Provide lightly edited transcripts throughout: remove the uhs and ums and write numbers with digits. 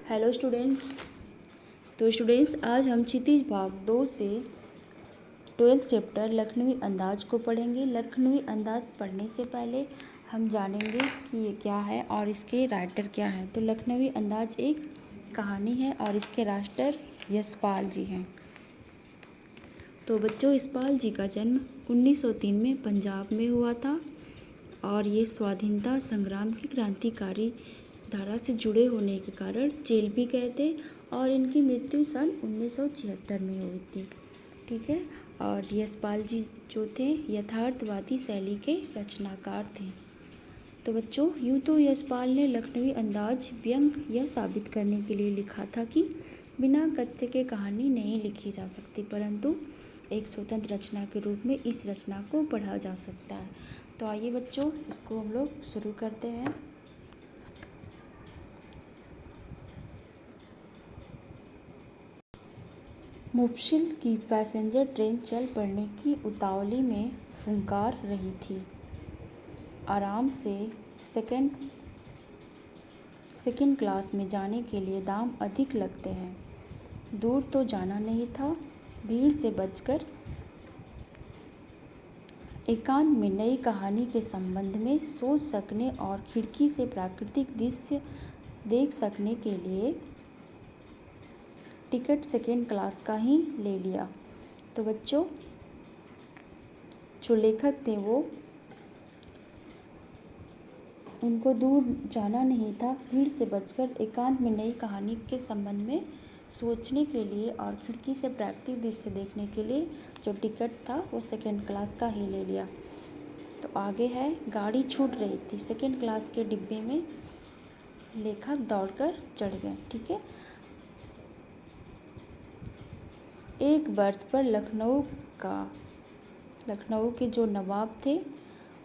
Hello students. तो students आज हम क्षितिज भाग 2 से 12th चैप्टर लखनवी अंदाज को पढ़ेंगे। लखनवी अंदाज पढ़ने से पहले हम जानेंगे कि ये क्या है और इसके राइटर क्या हैं। तो लखनवी अंदाज एक कहानी है और इसके राइटर यशपाल जी हैं। तो बच्चों, यशपाल जी का जन्म 1903 में पंजाब में हुआ था और ये स्वाधीनता संग्राम की क्रांतिकारी धारा से जुड़े होने के कारण जेल भी गए थे और इनकी मृत्यु सन 1976 में हुई थी। ठीक है। और यशपाल जी जो थे यथार्थवादी शैली के रचनाकार थे। तो बच्चों, यूँ तो यशपाल ने लखनवी अंदाज व्यंग यह साबित करने के लिए लिखा था कि बिना गद्य के कहानी नहीं लिखी जा सकती, परंतु एक स्वतंत्र रचना के रूप में इस रचना को पढ़ा जा सकता है। तो आइए बच्चों, इसको हम लोग शुरू करते हैं। मुफस्सिल की पैसेंजर ट्रेन चल पड़ने की उतावली में फुंकार रही थी। आराम से सेकंड क्लास में जाने के लिए दाम अधिक लगते हैं। दूर तो जाना नहीं था, भीड़ से बचकर एकांत में नई कहानी के संबंध में सोच सकने और खिड़की से प्राकृतिक दृश्य देख सकने के लिए टिकट सेकंड क्लास का ही ले लिया। तो बच्चों, जो लेखक थे उनको दूर जाना नहीं था, भीड़ से बचकर एकांत में नई कहानी के संबंध में सोचने के लिए और खिड़की से प्राकृतिक दृश्य देखने के लिए जो टिकट था वो सेकंड क्लास का ही ले लिया। तो आगे है, गाड़ी छूट रही थी। सेकंड क्लास के डिब्बे में लेखक दौड़कर चढ़ गए। ठीक है। एक बर्थ पर लखनऊ के जो नवाब थे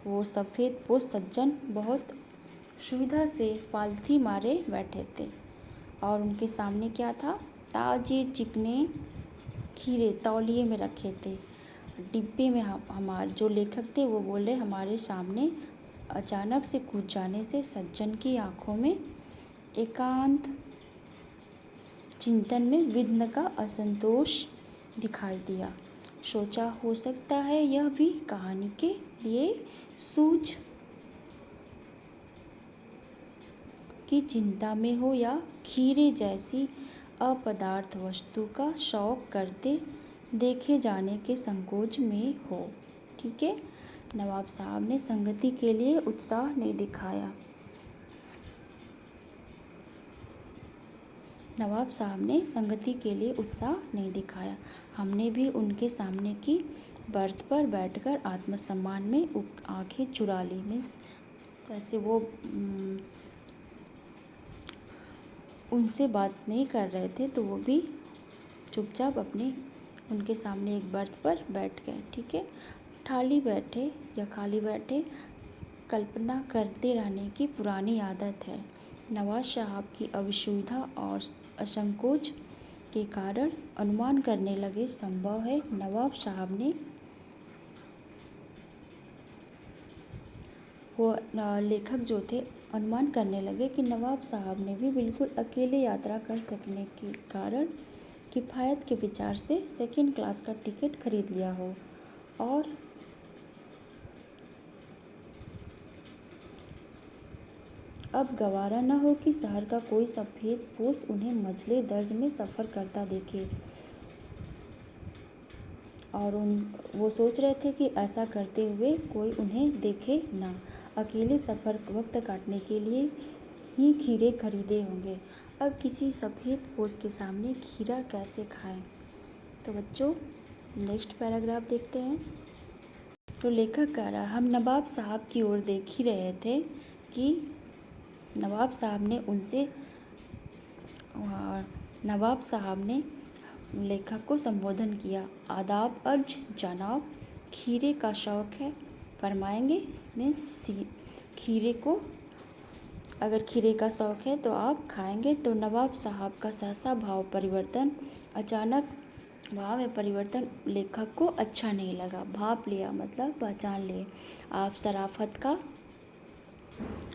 वो सफ़ेद पोश सज्जन बहुत सुविधा से पालथी मारे बैठे थे और उनके सामने क्या था, ताजे चिकने खीरे तौलिए में रखे थे। डिब्बे में हमारे जो लेखक थे वो बोले, हमारे सामने अचानक से कूद जाने से सज्जन की आंखों में एकांत चिंतन में विघ्न का असंतोष दिखाई दिया। सोचा, हो सकता है यह भी कहानी के लिए सूझ की चिंता में हो या खीरे जैसी अपदार्थ वस्तु का शौक करते देखे जाने के संकोच में हो। ठीक है। नवाब साहब ने संगति के लिए उत्साह नहीं दिखाया। हमने भी उनके सामने की बर्थ पर बैठकर आत्मसम्मान में आंखें चुरा ली। मीन्स जैसे वो उनसे बात नहीं कर रहे थे तो वो भी चुपचाप उनके सामने एक बर्थ पर बैठ गए। ठीक है। खाली बैठे कल्पना करते रहने की पुरानी आदत है। नवाब साहब की असुविधा और असंकोच के कारण अनुमान करने लगे, संभव है नवाब साहब ने लेखक जो थे अनुमान करने लगे कि नवाब साहब ने भी बिल्कुल अकेले यात्रा कर सकने के कारण किफ़ायत के विचार से सेकंड क्लास का टिकट खरीद लिया हो और अब गवारा न हो कि शहर का कोई सफ़ेद पोश उन्हें मंझले दर्ज में सफ़र करता देखे। और वो सोच रहे थे कि ऐसा करते हुए कोई उन्हें देखे ना। अकेले सफ़र वक्त काटने के लिए ही खीरे खरीदे होंगे। अब किसी सफ़ेद पोश के सामने खीरा कैसे खाएं। तो बच्चों, नेक्स्ट पैराग्राफ देखते हैं। तो लेखक कह रहा, हम नवाब साहब की ओर देख ही रहे थे कि नवाब साहब ने लेखक को संबोधन किया। आदाब अर्ज जनाब, खीरे का शौक है, फरमाएंगे। मीन्स खीरे को अगर खीरे का शौक है तो आप खाएंगे। तो नवाब साहब का सहसा अचानक भाव में परिवर्तन लेखक को अच्छा नहीं लगा। भाप लिया मतलब पहचान लिए। आप शराफत का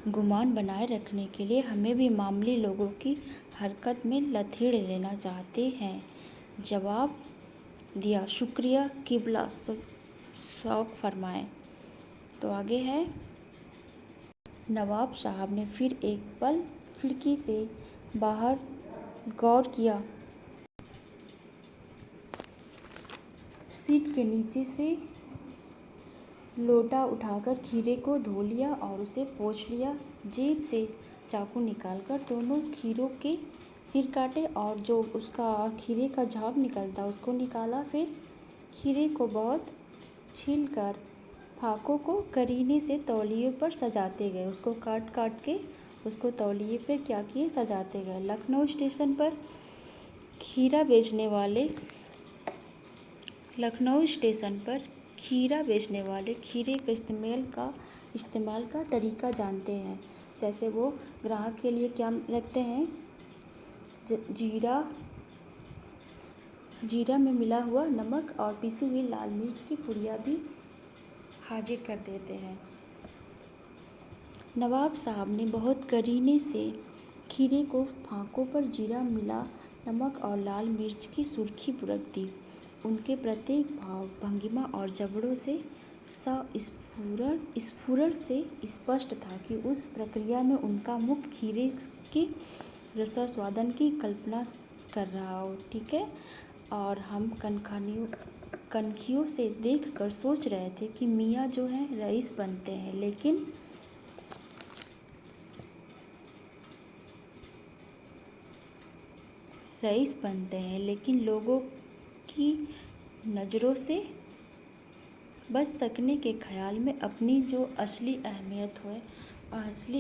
गुमान बनाए रखने के लिए हमें भी मामूली लोगों की हरकत में लथेड़ लेना चाहते हैं। जवाब दिया, शुक्रिया किबला, शौक फरमाए। तो आगे है, नवाब साहब ने फिर एक पल खिड़की से बाहर गौर किया। सीट के नीचे से लोटा उठाकर खीरे को धो लिया और उसे पोंछ लिया। जेब से चाकू निकालकर दोनों खीरों के सिर काटे और जो उसका खीरे का झाग निकलता उसको निकाला। फिर खीरे को बहुत छीलकर फाकों को करीने से तौलिए पर सजाते गए। उसको काट काट के उसको तौलिए पे क्या किए, सजाते गए। लखनऊ स्टेशन पर खीरा बेचने वाले खीरे के इस्तेमाल का तरीका जानते हैं। जैसे वो ग्राहक के लिए क्या रखते हैं, जीरा में मिला हुआ नमक और पिसी हुई लाल मिर्च की पुड़िया भी हाजिर कर देते हैं। नवाब साहब ने बहुत करीने से खीरे को फाकों पर जीरा मिला नमक और लाल मिर्च की सुर्खी बुरक दी। उनके प्रत्येक भाव, भंगिमा और जबड़ों से स्फुरण से स्पष्ट था कि उस प्रक्रिया में उनका मुख खीरे के रसास्वादन की कल्पना कर रहा हो। ठीक है, और हम कनखियों से देखकर सोच रहे थे कि मियाँ जो हैं रईस बनते हैं, लेकिन लोगों की नज़रों से बच सकने के ख्याल में अपनी जो असली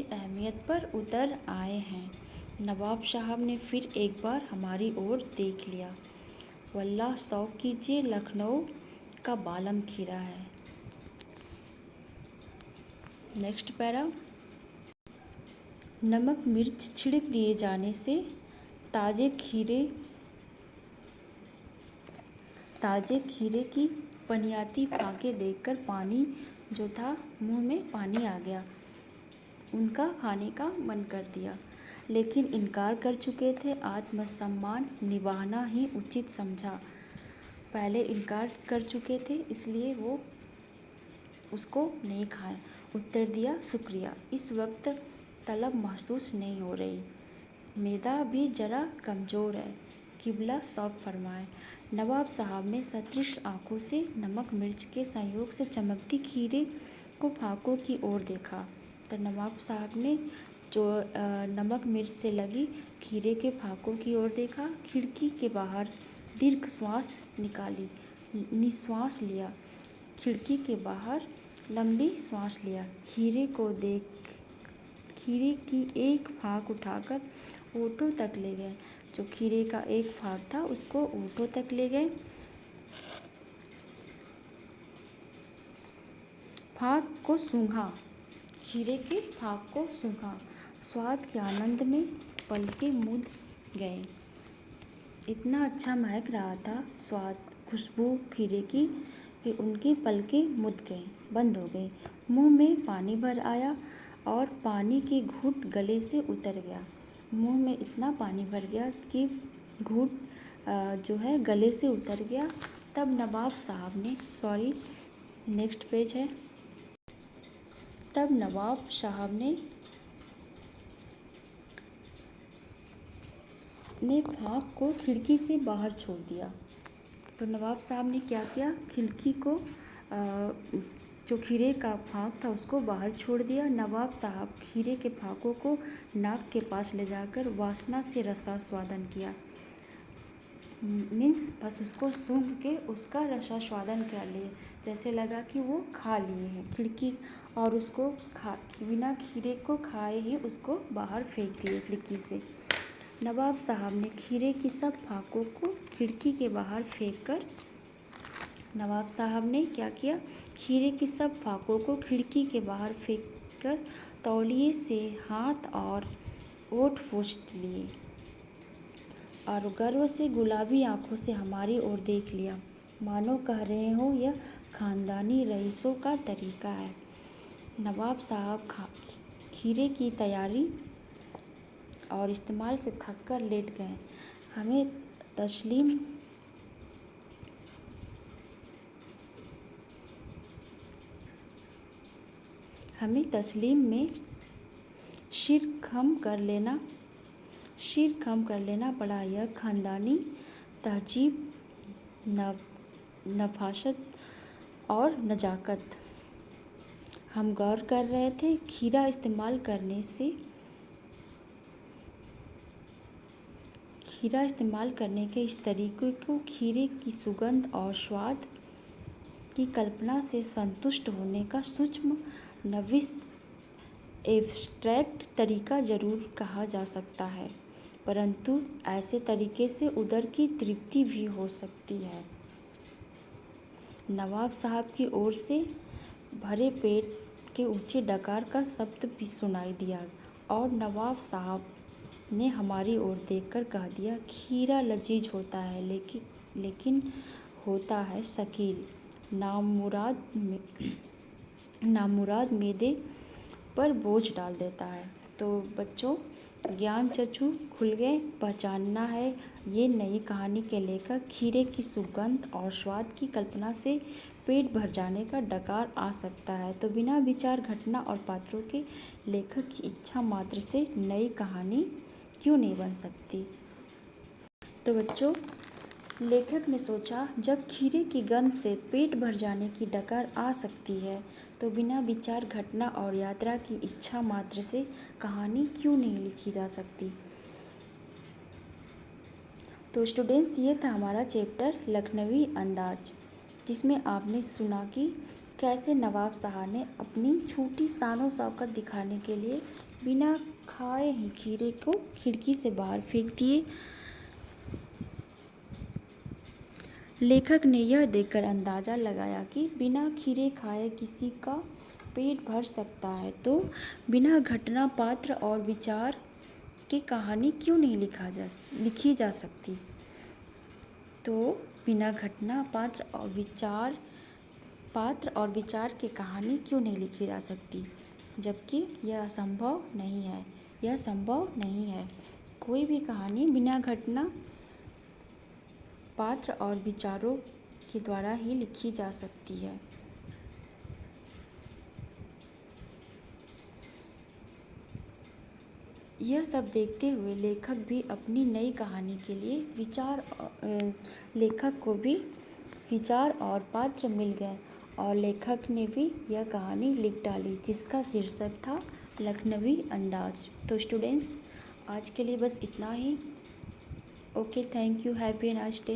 अहमियत पर उतर आए हैं। नवाब साहब ने फिर एक बार हमारी ओर देख लिया। वल्लाह शौक कीजिए, लखनऊ का बालम खीरा है। नेक्स्ट पैरा, नमक मिर्च छिड़क दिए जाने से ताज़े खीरे की पनियाती फाके देखकर पानी जो था मुंह में पानी आ गया। उनका खाने का मन कर दिया, लेकिन इनकार कर चुके थे। आत्मसम्मान निभाना ही उचित समझा। पहले इनकार कर चुके थे, इसलिए वो उसको नहीं खाए। उत्तर दिया, शुक्रिया, इस वक्त तलब महसूस नहीं हो रही। मैदा भी जरा कमज़ोर है, किबला शौक फरमाए। नवाब साहब ने सतृष्ण आंखों से नमक मिर्च के संयोग से चमकती खीरे को फाकों की ओर देखा। तो नवाब साहब ने जो नमक मिर्च से लगी खीरे के फाकों की ओर देखा। खिड़की के बाहर दीर्घ निश्वास लिया। खिड़की के बाहर लंबी सांस लिया। खीरे की एक फाक उठाकर ओठों तक ले गए। जो खीरे का एक फाक था उसको ओठों तक ले गए। खीरे के फाक को सूंघा। स्वाद के आनंद में पलके मूंद गए। इतना अच्छा महक रहा था स्वाद, खुशबू खीरे की, कि उनकी पलकें बंद हो गई। मुंह में पानी भर आया और पानी की घूंट गले से उतर गया। मुंह में इतना पानी भर गया कि घूंट जो है गले से उतर गया। तब नवाब साहब ने फाक को खिड़की से बाहर छोड़ दिया। तो नवाब साहब ने क्या किया, खिड़की को जो खीरे का फाक था उसको बाहर छोड़ दिया। नवाब साहब खीरे के फाकों को नाक के पास ले जाकर वासना से रसास्वादन किया। बस उसको सूंघ के उसका रसास्वादन कर लिए, जैसे लगा कि वो खा लिए हैं खिड़की, और उसको बिना खीरे को खाए ही उसको बाहर फेंक दिए खिड़की से। नवाब साहब ने खीरे की सब फाकों को खिड़की के बाहर फेंककर तौलिए से हाथ और ओठ पोंछ लिए और गर्व से गुलाबी आंखों से हमारी ओर देख लिया, मानो कह रहे हो यह खानदानी रईसों का तरीका है। नवाब साहब खीरे की तैयारी और इस्तेमाल से थककर लेट गए। हमें तस्लीम में सिर खम कर लेना पड़ा। यह ख़ानदानी तहज़ीब, नफ़ासत और नज़ाकत। हम गौर कर रहे थे, खीरा इस्तेमाल करने के इस तरीके को खीरे की सुगंध और स्वाद की कल्पना से संतुष्ट होने का सूक्ष्म, नविश, एब्स्ट्रैक्ट तरीका ज़रूर कहा जा सकता है, परंतु ऐसे तरीके से उदर की तृप्ति भी हो सकती है। नवाब साहब की ओर से भरे पेट के ऊंचे डकार का शब्द भी सुनाई दिया और नवाब साहब ने हमारी ओर देखकर कह दिया, खीरा लजीज होता है, लेकिन होता है शकील, नामुराद मैदे पर बोझ डाल देता है। तो बच्चों, ज्ञान चक्षु खुल गए। पहचानना है, ये नई कहानी के लेखक खीरे की सुगंध और स्वाद की कल्पना से पेट भर जाने का डकार आ सकता है, तो बिना विचार, घटना और पात्रों के लेखक की इच्छा मात्र से नई कहानी क्यों नहीं बन सकती। तो बच्चों, लेखक ने सोचा, जब खीरे की गंध से पेट भर जाने की डकार आ सकती है, तो बिना विचार, घटना और यात्रा की इच्छा मात्र से कहानी क्यों नहीं लिखी जा सकती। तो स्टूडेंट्स, ये था हमारा चैप्टर लखनवी अंदाज, जिसमें आपने सुना कि कैसे नवाब साहब ने अपनी छोटी शानो शौकत दिखाने के लिए बिना खाए ही खीरे को खिड़की से बाहर फेंक दिए। लेखक ने यह देखकर अंदाज़ा लगाया कि बिना खीरे खाए किसी का पेट भर सकता है, तो बिना घटना, पात्र और विचार के कहानी क्यों नहीं लिखी जा सकती। तो बिना घटना, पात्र और विचार के कहानी क्यों नहीं लिखी जा सकती, जबकि यह संभव नहीं है। कोई भी कहानी बिना घटना, पात्र और विचारों के द्वारा ही लिखी जा सकती है। यह सब देखते हुए लेखक भी अपनी नई कहानी के लिए लेखक को भी विचार और पात्र मिल गए और लेखक ने भी यह कहानी लिख डाली, जिसका शीर्षक था लखनवी अंदाज। तो स्टूडेंट्स, आज के लिए बस इतना ही। Okay, thank you, have a nice day.